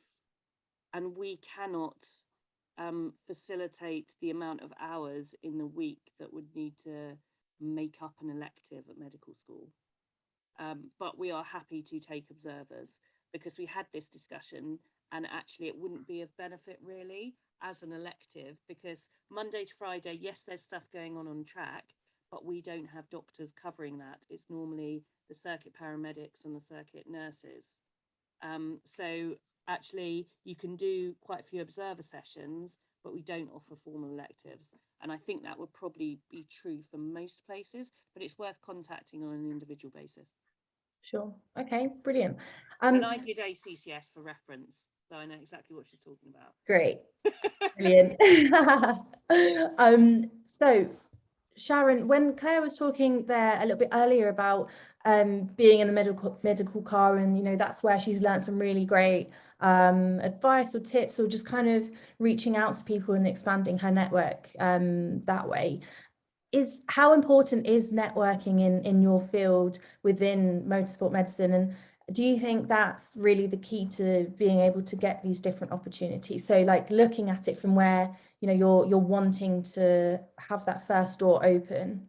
and we cannot facilitate the amount of hours in the week that would need to make up an elective at medical school. But we are happy to take observers, because we had this discussion, and actually it wouldn't be of benefit really as an elective, because Monday to Friday, yes, there's stuff going on track, but we don't have doctors covering that. It's normally the circuit paramedics and the circuit nurses. So actually you can do quite a few observer sessions, but we don't offer formal electives. And I think that would probably be true for most places, but it's worth contacting on an individual basis. Sure. Okay, brilliant. And I did ACCS for reference, so I know exactly what she's talking about. Great. Brilliant. So Sharon, when Claire was talking there a little bit earlier about being in the medical car, and that's where she's learned some really great advice or tips, or just kind of reaching out to people and expanding her network that way. How important is networking in your field within motorsport medicine? Do you think that's really the key to being able to get these different opportunities? So like looking at it from where, you know, you're wanting to have that first door open.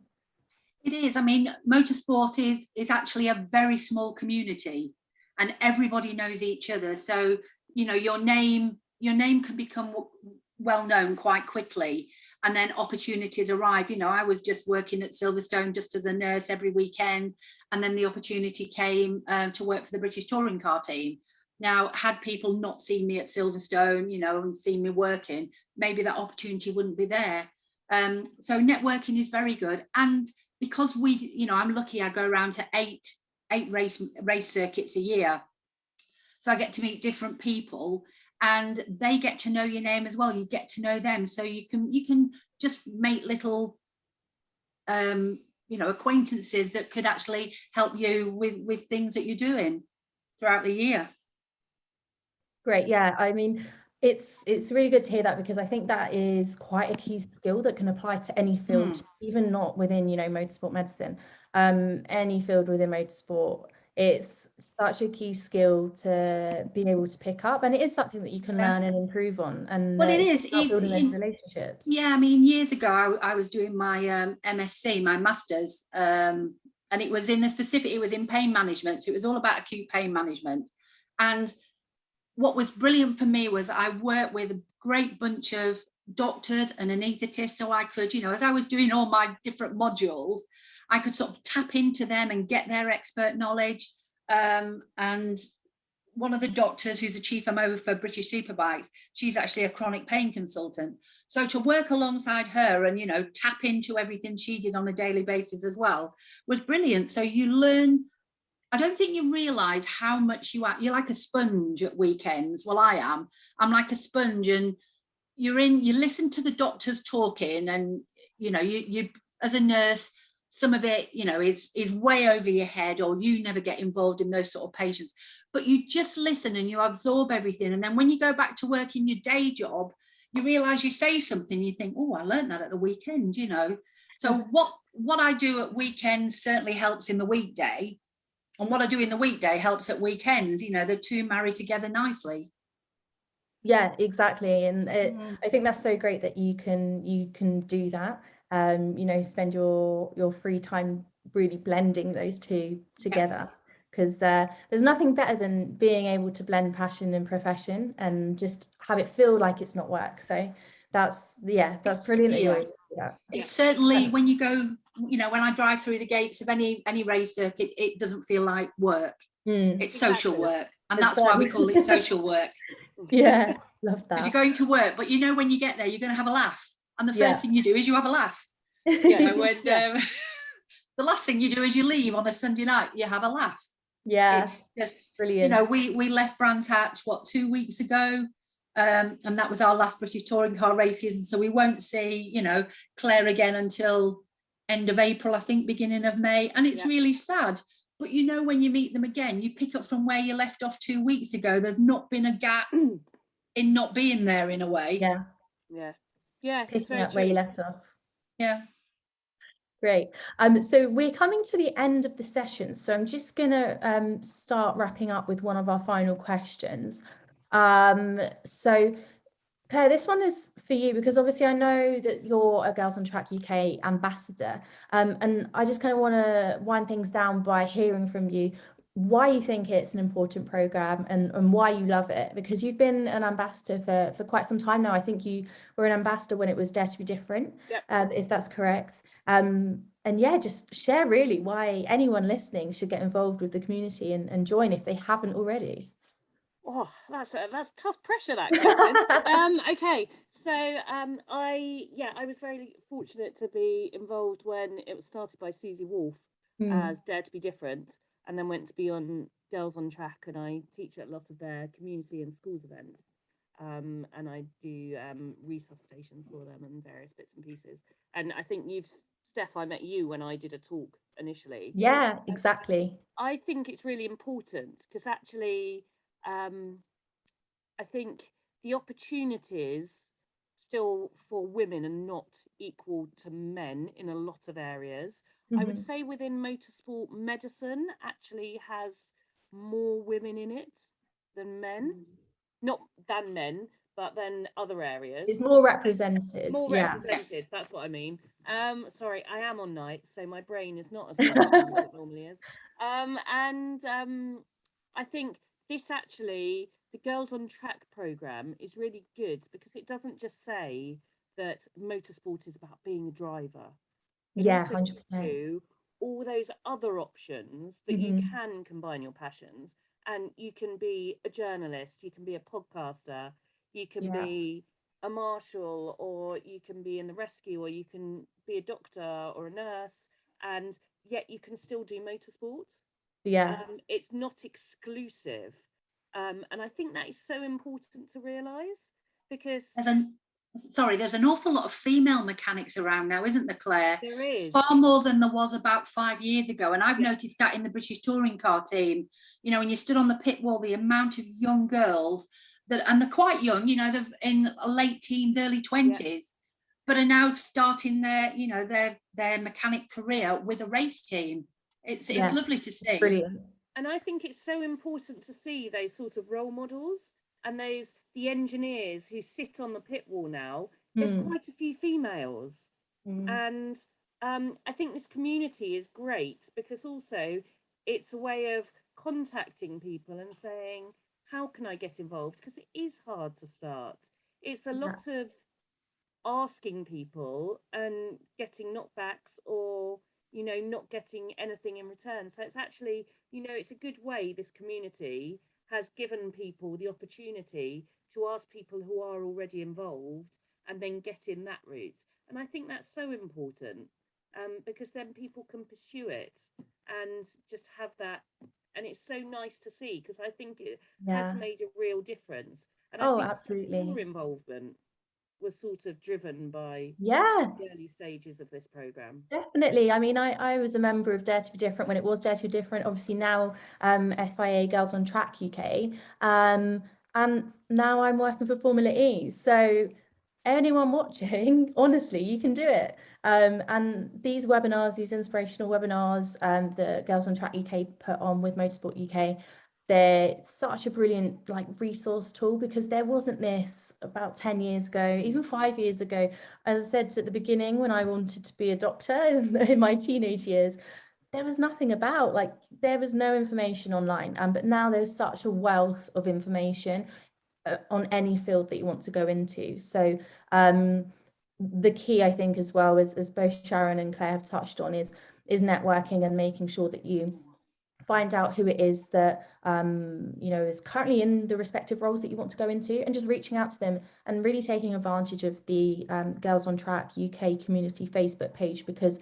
It is. I mean, motorsport is actually a very small community, and everybody knows each other. So, you know, your name can become well known quite quickly, and then opportunities arrive. You know, I was just working at Silverstone just as a nurse every weekend, and then the opportunity came to work for the British touring car team. Now, had people not seen me at Silverstone, you know, and seen me working, maybe that opportunity wouldn't be there. So networking is very good. And because we, you know, I'm lucky, I go around to eight race circuits a year. So I get to meet different people, and they get to know your name as well. You get to know them. So you can just make little you know, acquaintances that could actually help you with things that you're doing throughout the year. Great. Yeah, I mean, it's really good to hear that, because I think that is quite a key skill that can apply to any field, even not within, you know, motorsport medicine, any field within motorsport. It's such a key skill to be able to pick up, and it is something that you can learn and improve on. And well, it it's is about building those relationships. Yeah, I mean, years ago, I was doing my MSc, my master's, and it was in it was in pain management. So it was all about acute pain management. And what was brilliant for me was I worked with a great bunch of doctors and anaesthetists, so I could, you know, as I was doing all my different modules, I could sort of tap into them and get their expert knowledge. And one of the doctors, who's a chief MO for British Superbikes, she's actually a chronic pain consultant. So to work alongside her and, you know, tap into everything she did on a daily basis as well was brilliant. So you learn. I don't think you realise how much you're like a sponge at weekends. Well, I am. I'm like a sponge, and you listen to the doctors talking, and, you know, you as a nurse, some of it, you know, is way over your head, or you never get involved in those sort of patients. But you just listen and you absorb everything. And then when you go back to work in your day job, you realise you say something, you think, oh, I learned that at the weekend, you know. So what I do at weekends certainly helps in the weekday. And what I do in the weekday helps at weekends. You know, the two marry together nicely. Yeah, exactly. And I think that's so great that you can do that. You know, spend your free time really blending those two together, because there's nothing better than being able to blend passion and profession and just have it feel like it's not work. So that's brilliant that you're able to do that. It's certainly, when you go, you know, when I drive through the gates of any race circuit, it doesn't feel like work. It's social work, and that's why we call it social work. Yeah, love that. Because you're going to work, but you know, when you get there, you're going to have a laugh, and the first thing you do is you have a laugh. You know, when the last thing you do is you leave on a Sunday night, you have a laugh. Yeah, it's just brilliant. You know, we left Brands Hatch 2 weeks ago. And that was our last British touring car races, and so we won't see, you know, Claire again until end of April, I think, beginning of May, and it's really sad. But you know, when you meet them again, you pick up from where you left off 2 weeks ago. There's not been a gap in not being there, in a way. Yeah, picking up where you left off. Great. So we're coming to the end of the session, so I'm just gonna start wrapping up with one of our final questions. So Claire, this one is for you, because obviously I know that you're a Girls on Track UK ambassador, and I just kind of want to wind things down by hearing from you why you think it's an important program and why you love it, because you've been an ambassador for quite some time now. I think you were an ambassador when it was Dare to Be Different, if that's correct. And yeah, just share really why anyone listening should get involved with the community and join if they haven't already. Oh, that's tough pressure, that question. Okay, so I was very fortunate to be involved when it was started by Susie Wolf as Dare to Be Different, and then went to be on Girls on Track, and I teach at a lot of their community and schools events, and I do resuscitations for them and various bits and pieces. And I think Steph, I met you when I did a talk initially. Yeah, exactly. I think it's really important because actually, I think the opportunities still for women are not equal to men in a lot of areas. I would say within motorsport, medicine actually has more women in it than men. Not than men, but than other areas. It's more represented. More yeah. represented, that's what I mean. Sorry, I am on night, so my brain is not as functional as it normally is. I think this actually, the Girls on Track programme is really good because it doesn't just say that motorsport is about being a driver. It Yeah, also 100%. gives you all those other options that you can combine your passions, and you can be a journalist, you can be a podcaster, you can be a marshal, or you can be in the rescue, or you can be a doctor or a nurse, and yet you can still do motorsport. It's not exclusive, and I think that is so important to realise, because there's an awful lot of female mechanics around now, isn't there, Claire? There is. Far more than there was about 5 years ago. And I've noticed that in the British touring car team, you know, when you stood on the pit wall, the amount of young girls that, and they're quite young, you know, they're in late teens, early 20s, but are now starting their, you know, their mechanic career with a race team. It's lovely to see. Brilliant. And I think it's so important to see those sort of role models, and the engineers who sit on the pit wall now. There's quite a few females, and I think this community is great because also it's a way of contacting people and saying, how can I get involved? Because it is hard to start. It's a lot of asking people and getting knockbacks, or, you know, not getting anything in return. So it's actually, you know, it's a good way this community has given people the opportunity to ask people who are already involved and then get in that route. And I think that's so important, because then people can pursue it and just have that. And it's so nice to see, because I think it has made a real difference. And I think absolutely. your involvement was sort of driven by the early stages of this program. Definitely. I mean, I was a member of Dare to Be Different when it was Dare to Be Different. Obviously now FIA Girls on Track UK, and now I'm working for Formula E. So anyone watching, honestly, you can do it. And these webinars, these inspirational webinars, the Girls on Track UK put on with Motorsport UK, they're such a brilliant resource tool, because there wasn't this about 10 years ago, even 5 years ago. As I said at the beginning, when I wanted to be a doctor in my teenage years, there was nothing about, there was no information online. But now there's such a wealth of information on any field that you want to go into. So the key, I think, as well, as both Sharon and Claire have touched on, is networking and making sure that you find out who it is that you know, is currently in the respective roles that you want to go into, and just reaching out to them and really taking advantage of the Girls on Track UK community Facebook page. Because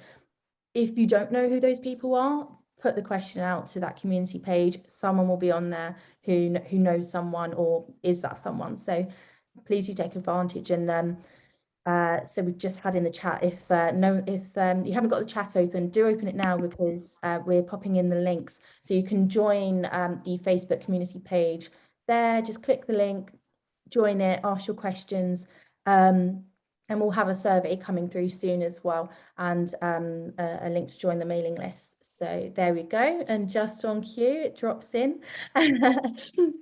if you don't know who those people are, put the question out to that community page. Someone will be on there who knows someone, or is that someone. So please do take advantage. And so we've just had in the chat, if you haven't got the chat open, do open it now, because we're popping in the links so you can join the Facebook community page there. Just click the link, join it, ask your questions, and we'll have a survey coming through soon as well, and a link to join the mailing list. So there we go, and just on cue it drops in.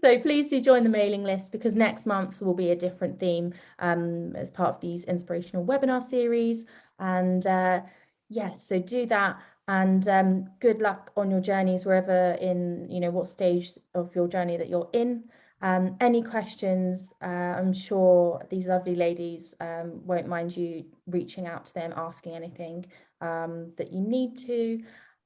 So please do join the mailing list, because next month will be a different theme as part of these inspirational webinar series. And yes, so do that, and good luck on your journeys, wherever in, you know, what stage of your journey that you're in. Any questions, I'm sure these lovely ladies won't mind you reaching out to them, asking anything that you need to.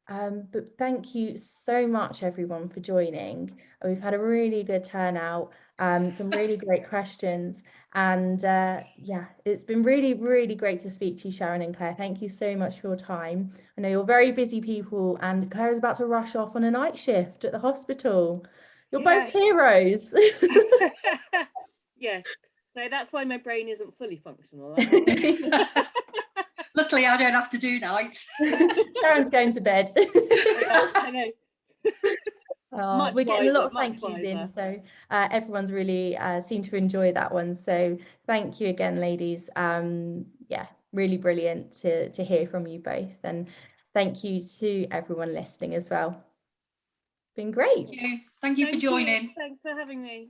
But thank you so much, everyone, for joining. We've had a really good turnout, some really great questions, and yeah, it's been really, really great to speak to you, Sharon and Claire. Thank you so much for your time. I know you're very busy people, and Claire is about to rush off on a night shift at the hospital. You're both heroes. Yes, so that's why my brain isn't fully functional. Luckily, I don't have to do nights. Sharon's going to bed. I know. We're getting a lot of thank yous in, so everyone's really seemed to enjoy that one. So thank you again, ladies. Yeah, really brilliant to hear from you both, and thank you to everyone listening as well. Been great. Thank you for joining. Thanks for having me.